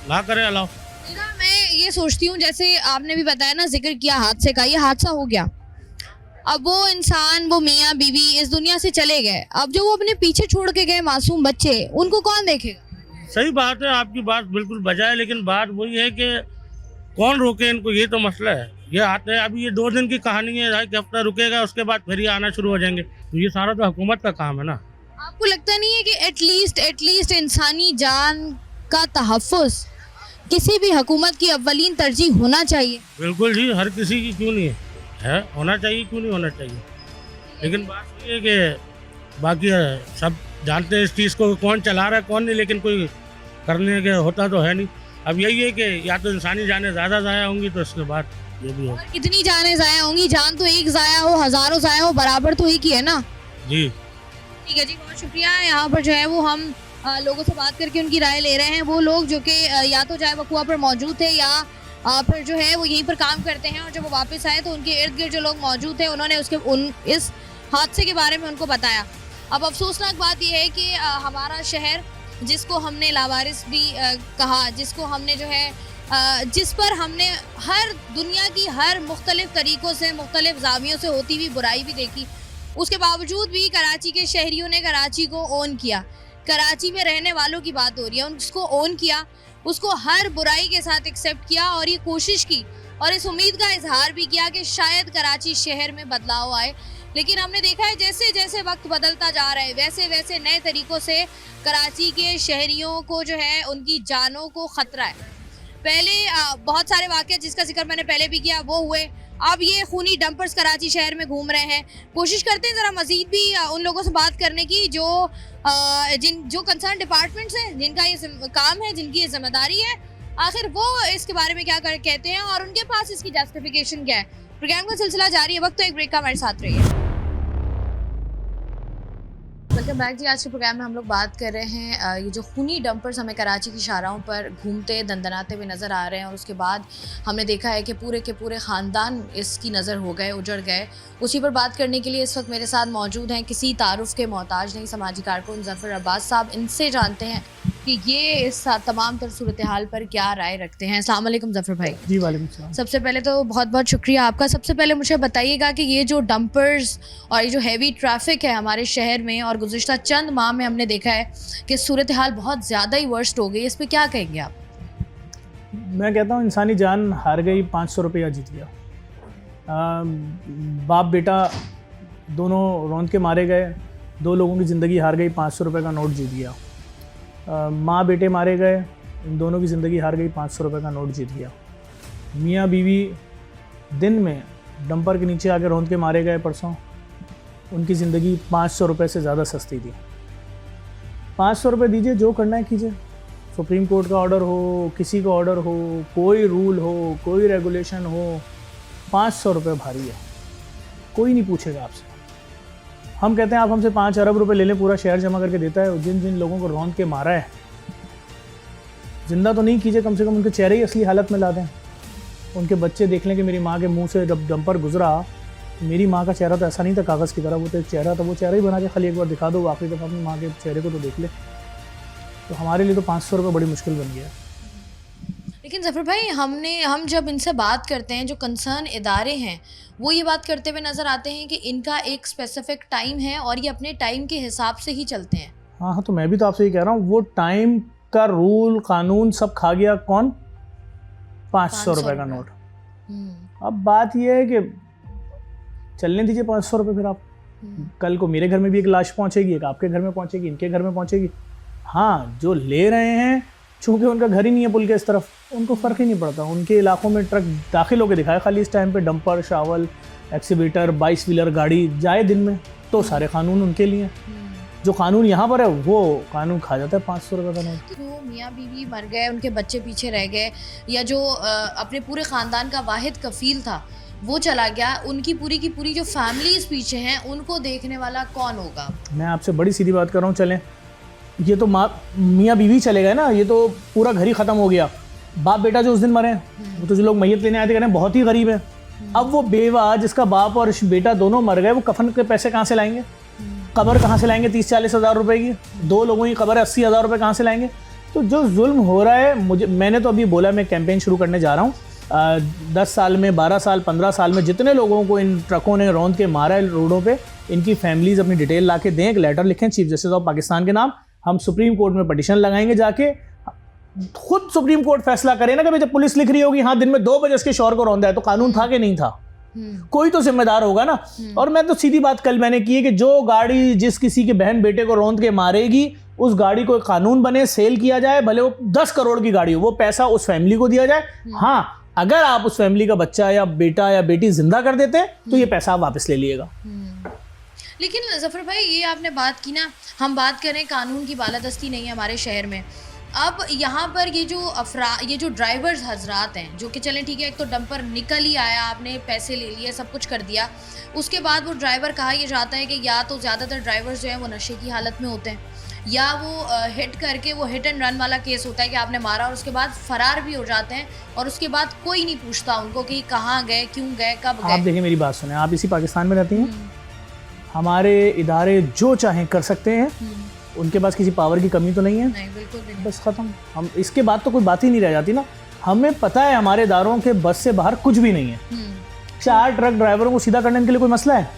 ना करे अलाउ। मैं ये सोचती हूँ, जैसे आपने भी बताया ना, जिक्र किया हादसे का, ये हादसा हो गया, अब वो इंसान, वो मियाँ बीवी इस दुनिया से चले गए, अब जो वो अपने पीछे छोड़ के गए मासूम बच्चे, उनको कौन देखेगा? सही बात है, आपकी बात बिल्कुल बजाय, लेकिन बात वही है कि कौन रोके इनको, ये तो मसला है। ये आते हैं, अभी ये 2 दिन की कहानी है, 1 हफ्ता रुकेगा, उसके बाद फिर ये आना शुरू हो जाएंगे, तो ये सारा तो हुकूमत का काम है ना। आपको लगता नहीं है कि एटलीस्ट इंसानी जान का तहफ़्फ़ुज़ किसी भी हुकूमत की अव्वलीन तरजीह होना चाहिए? बिल्कुल जी, हर किसी की क्यों नहीं है, होना चाहिए, क्यों नहीं होना चाहिए। लेकिन बात ये है कि बाकी सब जानते हैं इस चीज़ को, कौन चला रहा है कौन नहीं, लेकिन कोई करने के होता तो है नहीं। अब यही है कि या तो इंसानी जानें ज़्यादा ज़ाया होंगी तो उसके बाद ये भी हो। कितनी जानें ज़ाया होंगी, जान तो एक ज़ाया हो, हज़ारों ज़ाया हो, बराबर तो एक ही है ना। जी ठीक है जी, बहुत शुक्रिया। यहाँ पर जो है वो हम लोगों से बात करके उनकी राय ले रहे हैं। वो लोग जो कि या तो चाहे वकुआ पर मौजूद थे या फिर जो है वो यहीं पर काम करते हैं, और जब वो वापस आए तो उनके इर्द गिर्द जो लोग मौजूद थे उन्होंने इस हादसे के बारे में उनको बताया। अब अफसोसनाक बात यह है कि हमारा शहर, जिसको हमने लावारिस भी कहा, जिसको हमने जो है जिस पर हमने हर दुनिया की हर मुख्तलिफ तरीक़ों से, मुख्तलिफ ज़ावियों से होती हुई बुराई भी देखी, उसके बावजूद भी कराची के शहरियों ने कराची को ओन किया। कराची में रहने वालों की बात हो रही है, उसको ओन किया, उसको हर बुराई के साथ एक्सेप्ट किया, और ये कोशिश की और इस उम्मीद का इजहार भी किया कि शायद कराची शहर में बदलाव आए। लेकिन हमने देखा है जैसे जैसे वक्त बदलता जा रहा है वैसे वैसे नए तरीक़ों से कराची के शहरियों को जो है उनकी जानों को ख़तरा है। पहले बहुत सारे वाक़े जिसका जिक्र मैंने पहले भी किया वो हुए, अब ये खूनी डंपर्स कराची शहर में घूम रहे हैं। कोशिश करते हैं ज़रा मज़ीद भी उन लोगों से बात करने की जो कंसर्न डिपार्टमेंट्स हैं, जिनका ये काम है, जिनकी ये जिम्मेदारी है, आखिर वो इसके बारे में क्या कहते हैं और उनके पास इसकी जस्टिफिकेशन क्या है। प्रोग्राम का सिलसिला जारी है, वक्त तो एक ब्रेक का, हमारे साथ रहिए। वेलकम बैक जी। आज के प्रोग्राम में हम लोग बात कर रहे हैं ये जो खूनी डंपर्स हमें कराची की शाहराहों पर घूमते दंदनाते हुए नज़र आ रहे हैं, और उसके बाद हमने देखा है कि पूरे के पूरे ख़ानदान इसकी नज़र हो गए, उजड़ गए। उसी पर बात करने के लिए इस वक्त मेरे साथ मौजूद हैं किसी तारुफ के मोहताज नहीं समाजी कारकुन ज़फ़र अब्बास साहब। इनसे जानते हैं कि ये इस तमाम तर सूरत हाल पर क्या राय रखते हैं। अस्सलाम वालेकुम ज़फ़र भाई। जी वालेकुम सलाम। सबसे पहले तो बहुत बहुत शुक्रिया आपका। सबसे पहले मुझे बताइएगा कि ये जो डंपर्स और ये जो हैवी ट्रैफिक है हमारे शहर में, और गुज़िश्ता चंद माह में हमने देखा है कि सूरत हाल बहुत ज़्यादा ही वर्स्ट हो गई, इस पर क्या कहेंगे आप? मैं कहता हूँ इंसानी जान हार गई, 500 रुपया जीत गया। बाप बेटा दोनों रौंद के मारे गए, 2 लोगों की ज़िंदगी हार गई, 500 रुपये का नोट जीत गया। माँ बेटे मारे गए, इन दोनों की ज़िंदगी हार गई, 500 रुपये का नोट जीत गया। मियाँ बीवी दिन में डंपर के नीचे आके रौंद के मारे गए परसों, उनकी ज़िंदगी 500 रुपये से ज़्यादा सस्ती थी। 500 रुपये दीजिए, जो करना है कीजिए। सुप्रीम कोर्ट का ऑर्डर हो, किसी का ऑर्डर हो, कोई रूल हो, कोई रेगुलेशन हो, 500 रुपये भारी है, कोई नहीं पूछेगा आपसे। हम कहते हैं आप हमसे 5 अरब रुपए ले लें, पूरा शहर जमा करके देता है। जिन जिन लोगों को रौंद के मारा है, जिंदा तो नहीं कीजिए, कम से कम उनके चेहरे ही असली हालत में ला दें। उनके बच्चे देख लें कि मेरी माँ के मुंह से जब डंपर गुजरा, मेरी माँ का चेहरा तो ऐसा नहीं था कागज़ की तरह, वो तो एक चेहरा था, वो चेहरा ही बना के खाली एक बार दिखा दो, आखिरी दफ़ा अपनी माँ के चेहरे को तो देख ले। तो हमारे लिए तो 500 रुपये बड़ी मुश्किल बन गया। लेकिन ज़फ़र भाई, हम जब इनसे बात करते हैं, जो कंसर्न इदारे हैं वो ये बात करते हुए नज़र आते हैं कि इनका एक स्पेसिफिक टाइम है और ये अपने टाइम के हिसाब से ही चलते हैं। हाँ, तो मैं भी तो आपसे ये कह रहा हूँ, वो टाइम का रूल कानून सब खा गया कौन? 500 रुपये का नोट। अब बात ये है कि चलने दीजिए 500 रुपये, फिर आप कल को मेरे घर में भी एक लाश पहुँचेगी, एक आपके घर में पहुँचेगी, इनके घर में पहुँचेगी। हाँ, जो ले रहे हैं चूँकि उनका घर ही नहीं है पुल के इस तरफ, उनको फ़र्क ही नहीं पड़ता। उनके इलाकों में ट्रक दाखिल होकर दिखाए खाली इस टाइम पे, डंपर, शावल, एक्सीवेटर, 22 व्हीलर गाड़ी जाए दिन में तो सारे कानून उनके लिए हैं। जो कानून यहाँ पर है वो कानून खा जाता है 500 रुपये का नोट। तो मियाँ बीवी मर गए, उनके बच्चे पीछे रह गए, या जो अपने पूरे ख़ानदान का वाहिद कफील था वो चला गया, उनकी पूरी की पूरी जो फैमिलीज पीछे हैं उनको देखने वाला कौन होगा? मैं आपसे बड़ी सीधी बात कर रहा हूँ, चलें ये तो मियाँ बीवी चले गए ना, ये तो पूरा घर ही ख़त्म हो गया। बाप बेटा जो उस दिन मरे हैं, वो तो जो लोग मैयत लेने आए थे कह रहे हैं बहुत ही गरीब है। अब वो बेवा जिसका बाप और बेटा दोनों मर गए, वो कफन के पैसे कहाँ से लाएंगे? कब्र कहाँ से लाएंगे 30-40 हज़ार रुपए की? 2 लोगों की कब्र 80,000 रुपये कहाँ से लाएंगे? तो जो जुल्म हो रहा है, मैंने तो अभी बोला मैं कैंपेन शुरू करने जा रहा हूँ। 10 साल में, 12 साल, 15 साल में जितने लोगों को इन ट्रकों ने रौंद के मारा है रोडों पे, इनकी फैमिलीज अपनी डिटेल ला के दें, एक लेटर लिखें चीफ जस्टिस ऑफ पाकिस्तान के नाम, हम सुप्रीम कोर्ट में पटिशन लगाएंगे, जाके खुद सुप्रीम कोर्ट फैसला करे ना कि भाई जब पुलिस लिख रही होगी हाँ दिन में 2 बजे इसके शौहर को रौंदा है, तो कानून था कि नहीं था? कोई तो जिम्मेदार होगा ना। और मैं तो सीधी बात कल मैंने की है कि जो गाड़ी जिस किसी के बहन बेटे को रौंद के मारेगी, उस गाड़ी को एक कानून बने, सेल किया जाए, भले वो 10 करोड़ की गाड़ी हो, वो पैसा उस फैमिली को दिया जाए। हाँ, अगर आप उस फैमिली का बच्चा या बेटा या बेटी जिंदा कर देते तो ये पैसा आप वापस ले लिएगा। लेकिन जफर भाई ये आपने बात की ना, हम बात करें कानून की बालादस्ती नहीं है हमारे शहर में। अब यहाँ पर ये जो ड्राइवर्स हजरात हैं जो कि चलें ठीक है, एक तो डंपर निकल ही आया, आपने पैसे ले लिए, सब कुछ कर दिया, उसके बाद वो ड्राइवर कहा यह जाता है कि या तो ज़्यादातर ड्राइवर्स जो हैं वो नशे की हालत में होते हैं, या वो हिट करके वो हिट एंड रन वाला केस होता है कि आपने मारा और उसके बाद फरार भी हो जाते हैं, और उसके बाद कोई नहीं पूछता उनको कि कहाँ गए, क्यों गए, कब गए। आप देखिए मेरी बात सुने, आप इसी पाकिस्तान में रहती हैं, हमारे इदारे जो चाहें कर सकते हैं, उनके पास किसी पावर की कमी तो नहीं है। नहीं, बिल्कुल भी नहीं। बस ख़त्म। हम इसके बाद तो कोई बात ही नहीं रह जाती ना। हमें पता है हमारे इदारों के बस से बाहर कुछ भी नहीं है। 4 ट्रक ड्राइवरों को सीधा करने के लिए कोई मसला है?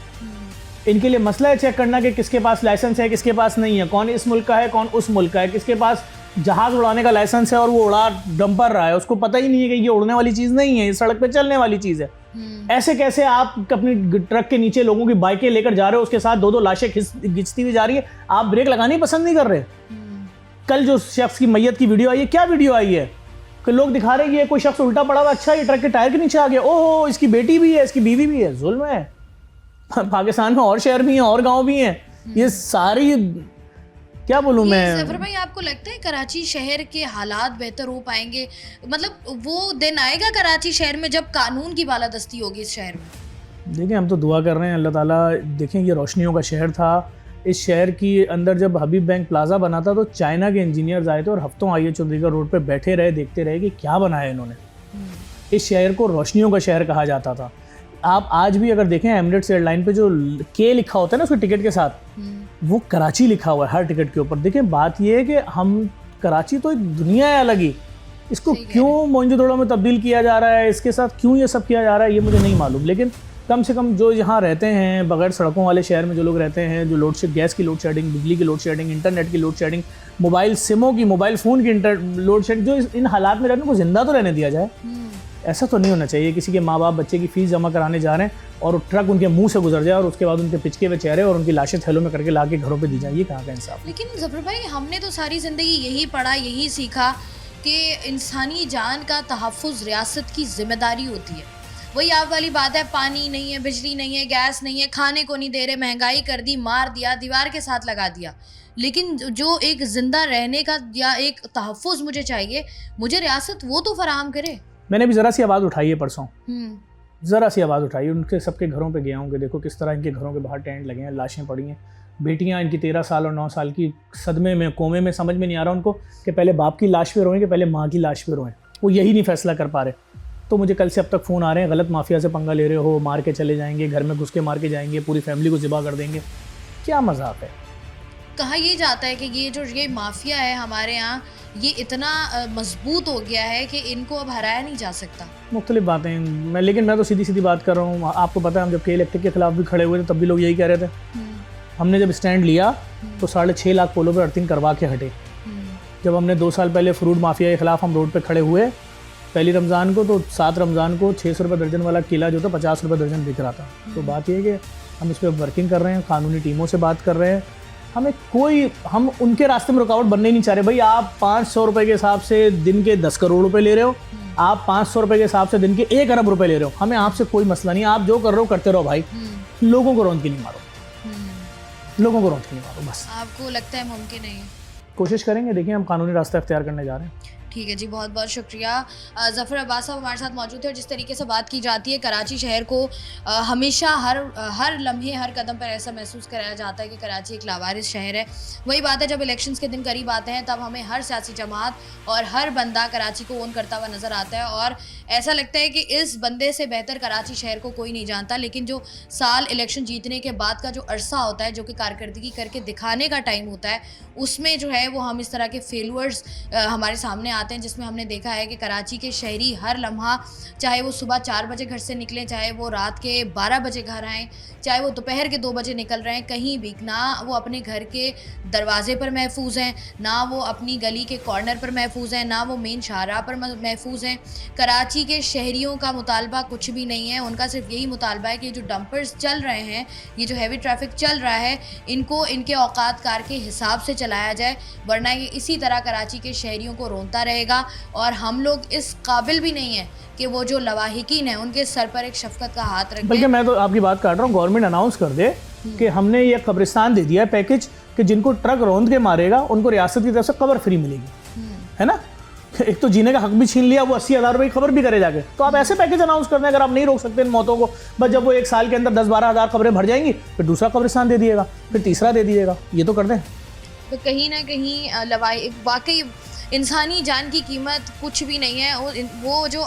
इनके लिए मसला है चेक करना कि किसके पास लाइसेंस है, किसके पास नहीं है, कौन इस मुल्क का है, कौन उस मुल्क का है, किसके पास जहाज़ उड़ाने का लाइसेंस है और वो उड़ा डंपर रहा है, उसको पता ही नहीं है कि ये उड़ने वाली चीज़ नहीं है, ये सड़क पे चलने वाली चीज़ है। ऐसे कैसे आप अपनी ट्रक के नीचे लोगों की बाइकें लेकर जा रहे हो, उसके साथ 2-2 लाशें घिंचती हुई जा रही है, आप ब्रेक लगानी पसंद नहीं कर रहे? कल जो शख्स की मैयत की वीडियो आई है, क्या वीडियो आई है कि लोग दिखा रहे हैं कि ये कोई शख्स उल्टा पड़ा हुआ, अच्छा ये ट्रक के टायर के नीचे आ गया, ओहो इसकी बेटी भी है, इसकी बीवी भी है। जुल्म है। पाकिस्तान में और शहर भी हैं और गाँव भी हैं, ये सारी क्या बोलूँ मैं। जफर भाई आपको लगता है कराची शहर के हालात बेहतर हो पाएंगे? मतलब वो दिन आएगा कराची शहर में जब कानून की बालादस्ती होगी इस शहर में? देखिए हम तो दुआ कर रहे हैं अल्लाह ताला। देखें ये रोशनियों का शहर था। इस शहर की अंदर जब हबीब बैंक प्लाजा बना था तो चाइना के इंजीनियर्स आए थे और हफ्तों आइए चंडीगढ़ रोड पे बैठे रहे, देखते रहे कि क्या बनाया इन्होंने। इस शहर को रोशनियों का शहर कहा जाता था। आप आज भी अगर देखें एमिरेट्स एयरलाइन पे जो के लिखा होता है ना उसके टिकट के साथ, वो कराची लिखा हुआ है हर टिकट के ऊपर। देखें बात ये है कि हम कराची तो एक दुनिया है अलग ही, इसको क्यों मोइंजोदड़ो में तब्दील किया जा रहा है, इसके साथ क्यों ये सब किया जा रहा है, ये मुझे नहीं मालूम। लेकिन कम से कम जो यहाँ रहते हैं बगैर सड़कों वाले शहर में जो लोग रहते हैं, जो गैस की लोड शेडिंग, बिजली की लोड शेडिंग, इंटरनेट की लोड शेडिंग, मोबाइल सिमों की, मोबाइल फ़ोन की लोड शेडिंग, जो इन हालात में रहने को ज़िंदा तो रहने दिया जाए। ऐसा तो नहीं होना चाहिए किसी के माँ बाप बच्चे की फ़ीस जमा कराने जा रहे हैं और ट्रक उनके मुंह से गुजर जाए और उसके बाद उनके पिचके हुए चेहरे और उनकी लाशें थैलों में करके ला के घरों पे दी जाए। ये कहाँ का इंसाफ? लेकिन जफर भाई हमने तो सारी ज़िंदगी यही पढ़ा, यही सीखा कि इंसानी जान का तहफ़्फ़ुज़ रियासत की ज़िम्मेदारी होती है। वही आप वाली बात है, पानी नहीं है, बिजली नहीं है, गैस नहीं है, खाने को नहीं दे रहे, महंगाई कर दी, मार दिया, दीवार के साथ लगा दिया। लेकिन जो एक ज़िंदा रहने का या एक तहफ़्फ़ुज़ मुझे चाहिए, मुझे रियासत वो तो फराहम करे। मैंने भी ज़रा सी आवाज़ उठाई है परसों, ज़रा सी आवाज़ उठाई, उनके सबके घरों पे गया हूँ कि देखो किस तरह इनके घरों के बाहर टेंट लगे हैं, लाशें पड़ी हैं, बेटियाँ इनकी 13 साल और 9 साल की सदमे में, कोमे में, समझ में नहीं आ रहा उनको कि पहले बाप की लाश पे रोएं कि पहले माँ की लाश पे रोएं। वो यही नहीं फैसला कर पा रहे। तो मुझे कल से अब तक फ़ोन आ रहे हैं, गलत माफिया से पंगा ले रहे हो, मार के चले जाएंगे, घर में घुस के मार के जाएंगे, पूरी फैमिली को ज़िबा कर देंगे। क्या मजाक है? कहा ये जाता है कि ये माफिया है हमारे यहाँ, ये इतना मजबूत हो गया है कि इनको अब हराया नहीं जा सकता। मुख्तलिफ बातें लेकिन मैं तो सीधी सीधी बात कर रहा हूँ। आपको पता है हम जब के इलेक्ट्रिक के खिलाफ भी खड़े हुए थे तब भी लोग यही कह रहे थे। हमने जब स्टैंड लिया तो 6.5 लाख पोलों पर अर्थिंग करवा के हटे। जब हमने 2 साल पहले फ्रूट माफिया के खिलाफ हम रोड पर खड़े हुए पहली रमज़ान को, तो 7 रमज़ान को 600 रुपये दर्जन वाला केला जो था 50 रुपये दर्जन बिक रहा था। तो बात यह है कि हम इस पर वर्किंग कर रहे हैं, कानूनी टीमों से बात कर रहे हैं, हम उनके रास्ते में रुकावट बनने ही नहीं चाह रहे। भाई आप 500 रुपए के हिसाब से दिन के 10 करोड़ रुपए ले रहे हो, आप 500 रुपए के हिसाब से दिन के 1 अरब रुपए ले रहे हो, हमें आपसे कोई मसला नहीं, आप जो कर रहे हो करते रहो भाई, लोगों को रौंद की नहीं मारो, लोगों को रौंद की नहीं मारो बस। आपको लगता है मुमकिन नहीं है? कोशिश करेंगे, देखिए हम कानूनी रास्ता इख्तियार करने जा रहे हैं। ठीक है जी, बहुत बहुत शुक्रिया। ज़फ़र अब्बास साहब हमारे साथ मौजूद थे और जिस तरीके से बात की जाती है, कराची शहर को हमेशा हर लम्हे हर कदम पर ऐसा महसूस कराया जाता है कि कराची एक लावारिस शहर है। वही बात है, जब इलेक्शंस के दिन करीब आते हैं तब हमें हर सियासी जमात और हर बंदा कराची को ओन करता हुआ नज़र आता है और ऐसा लगता है कि इस बंदे से बेहतर कराची शहर को कोई नहीं जानता। लेकिन जो साल इलेक्शन जीतने के बाद का जो अरसा होता है, जो कि कारकर्दगी करके दिखाने का टाइम होता है, उसमें जो है वो हम इस तरह के फेलुअर्स हमारे सामने आते हैं, जिसमें हमने देखा है कि कराची के शहरी हर लम्हा, चाहे वो सुबह 4 बजे घर से निकलें, चाहे वो रात के 12 बजे घर आएँ, चाहे वो दोपहर के 2 बजे निकल रहे हैं, कहीं भी ना वो अपने घर के दरवाजे पर महफूज हैं, ना वो अपनी गली के कॉर्नर पर महफूज हैं, ना वो मेन शाहराह पर महफूज हैं। कराची के शहरियों का मुतालबा कुछ भी नहीं है, उनका सिर्फ यही मुतालबा है कि जो डंपर्स चल रहे हैं, ये जो हैवी ट्रैफिक चल रहा है, इनको इनके औकात कार के हिसाब से चलाया जाए, वरना ये इसी तरह कराची के शहरियों को रोनता रहेगा और हम लोग इस काबिल भी नहीं हैं कि वो जो लवाहिकीन है उनके सर पर एक शफकत का हाथ रखें। बल्कि मैं तो आपकी बात काट रहा हूँ, गवर्नमेंट अनाउंस कर दे कि हमने ये कब्रिस्तान दे दिया है पैकेज कि जिनको ट्रक रौंद के मारेगा उनको रियासत की तरफ से कब्र फ्री मिलेगी, है ना। एक तो जीने का हक भी छीन लिया, वो 80,000 रुपये की खबर भी करे जाके। तो आप ऐसे पैकेज अनाउंस कर दें, अगर आप नहीं रोक सकते इन मौतों को, बस जब वो 1 साल के अंदर 10-12 हज़ार खबरें भर जाएंगी, फिर दूसरा कब्रिस्तान दे दिएगा, फिर तीसरा दे दिएगा, ये तो कर दें। तो कहीं ना कहीं वाकई इंसानी जान की कीमत कुछ भी नहीं है। वो जो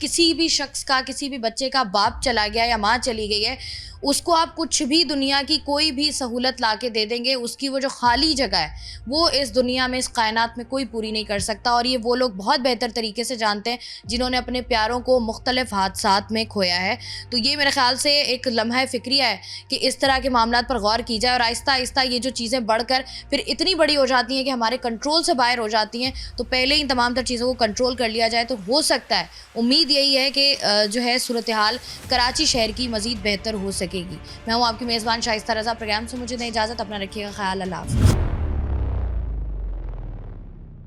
किसी भी शख्स का, किसी भी बच्चे का बाप चला गया या माँ चली गई है, उसको आप कुछ भी दुनिया की कोई भी सहूलत ला के दे देंगे, उसकी वो जो खाली जगह है वो इस दुनिया में, इस कायनात में कोई पूरी नहीं कर सकता। और ये वो लोग बहुत बेहतर तरीके से जानते हैं जिन्होंने अपने प्यारों को मुख्तलिफ हादसात में खोया है। तो ये मेरे ख्याल से एक लम्हा फ़िक्रिया है कि इस तरह के मामलात पर गौर की जाए और आहिस्ता आहिस्ता ये जो चीज़ें बढ़कर फिर इतनी बड़ी हो जाती हैं कि हमारे कंट्रोल से बाहर हो जाती हैं, तो पहले ही तमाम तर चीज़ों को कंट्रोल कर लिया जाए तो हो सकता है, उम्मीद यही है कि जो है सूरत हाल कराची शहर की मज़ीद बेहतर हो सकेगी। मैं हूँ आपकी मेज़बान शाइस्ता रज़ा। प्रोग्राम से मुझे दें इजाज़त, अपना रखिएगा ख्याल। अल्लाह हाफ़िज़।